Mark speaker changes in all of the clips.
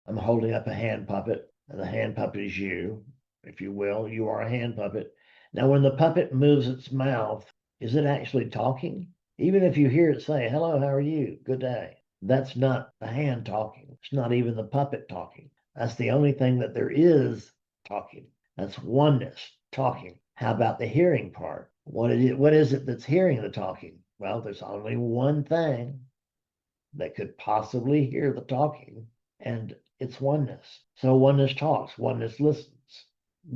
Speaker 1: I'm holding up a hand puppet, and the hand puppet is you, if you will. You are a hand puppet. Now, when the puppet moves its mouth, is it actually talking? Even if you hear it say, hello, how are you? Good day. That's not the hand talking. It's not even the puppet talking. That's the only thing that there is talking. That's oneness talking. How about the hearing part? What is it that's hearing the talking? Well, there's only one thing that could possibly hear the talking, and it's oneness. So oneness talks, oneness listens.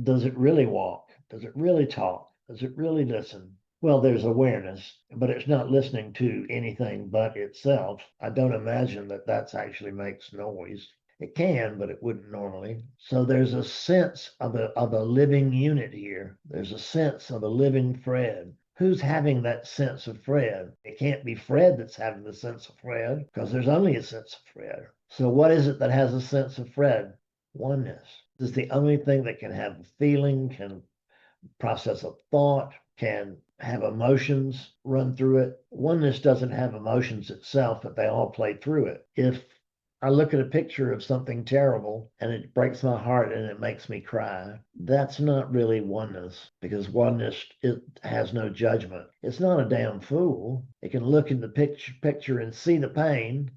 Speaker 1: Does it really walk? Does it really talk? Does it really listen? Well, there's awareness, but it's not listening to anything but itself. I don't imagine that that's actually makes noise. It can, but it wouldn't normally. So there's a sense of a living unit here. There's a sense of a living Fred. Who's having that sense of Fred? It can't be Fred that's having the sense of Fred because there's only a sense of Fred. So what is it that has a sense of Fred? Oneness. This is the only thing that can have a feeling, can process a thought, can have emotions run through it. Oneness doesn't have emotions itself, but they all play through it. If I look at a picture of something terrible and it breaks my heart and it makes me cry, that's not really oneness, because oneness, it has no judgment. It's not a damn fool. It can look in the picture and see the pain,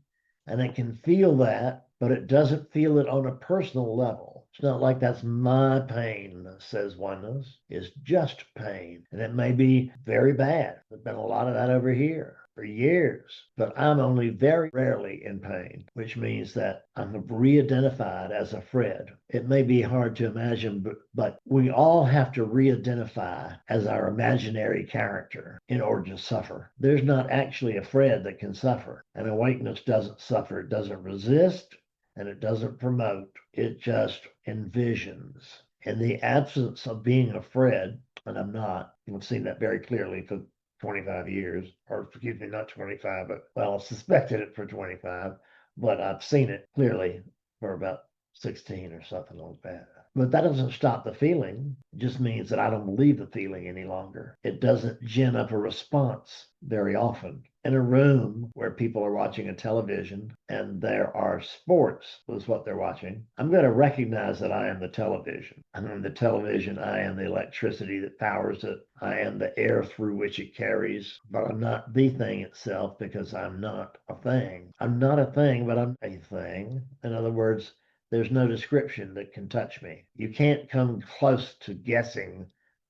Speaker 1: and it can feel that, but it doesn't feel it on a personal level. It's not like that's my pain, says oneness. It's just pain. And it may be very bad. There's been a lot of that over here for years, but I'm only very rarely in pain, which means that I'm re-identified as a Fred. It may be hard to imagine, but we all have to re-identify as our imaginary character in order to suffer. There's not actually a Fred that can suffer. And awakeness doesn't suffer. It doesn't resist, and it doesn't promote. It just envisions. In the absence of being a Fred, and I'm not, I've seen that very clearly for 25 years, or excuse me, not 25, but well, I've suspected it for 25, but I've seen it clearly for about 16 or something like that. But that doesn't stop the feeling. It just means that I don't believe the feeling any longer. It doesn't gin up a response very often. In a room where people are watching a television and there are sports, is what they're watching, I'm going to recognize that I am the television. I am the television. I am the electricity that powers it. I am the air through which it carries, but I'm not the thing itself, because I'm not a thing. I'm not a thing, but I'm a thing. In other words, there's no description that can touch me. You can't come close to guessing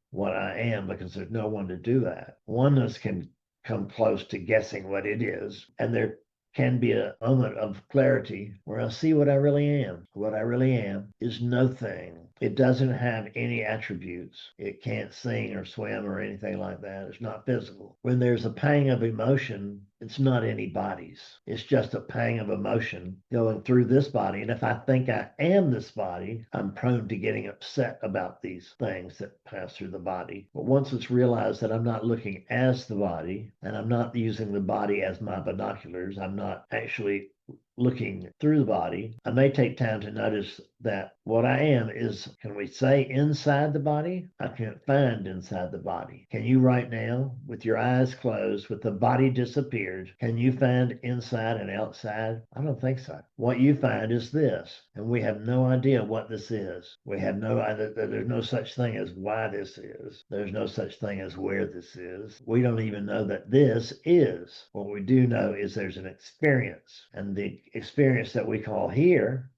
Speaker 1: what I am, because there's no one to do that. Oneness can come close to guessing what it is, and there can be a moment of clarity where I see what I really am. What I really am is no thing. It doesn't have any attributes. It can't sing or swim or anything like that. It's not physical. When there's a pang of emotion, it's not anybody's. It's just a pang of emotion going through this body. And if I think I am this body, I'm prone to getting upset about these things that pass through the body. But once it's realized that I'm not looking as the body, and I'm not using the body as my binoculars, I'm not actually looking through the body, I may take time to notice that what I am is, can we say, inside the body? I can't find inside the body. Can you right now, with your eyes closed, with the body disappeared, can you find inside and outside? I don't think so. What you find is this, and we have no idea what this is. We have no idea. There's no such thing as why this is. There's no such thing as where this is. We don't even know that this is. What we do know is there's an experience, and the experience that we call here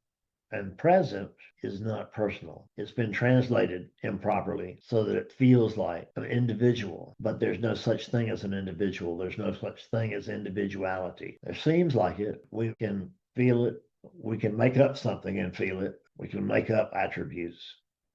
Speaker 1: and present is not personal. It's been translated improperly so that it feels like an individual, but there's no such thing as an individual. There's no such thing as individuality. There seems like it. We can feel it. We can make up something and feel it. We can make up attributes.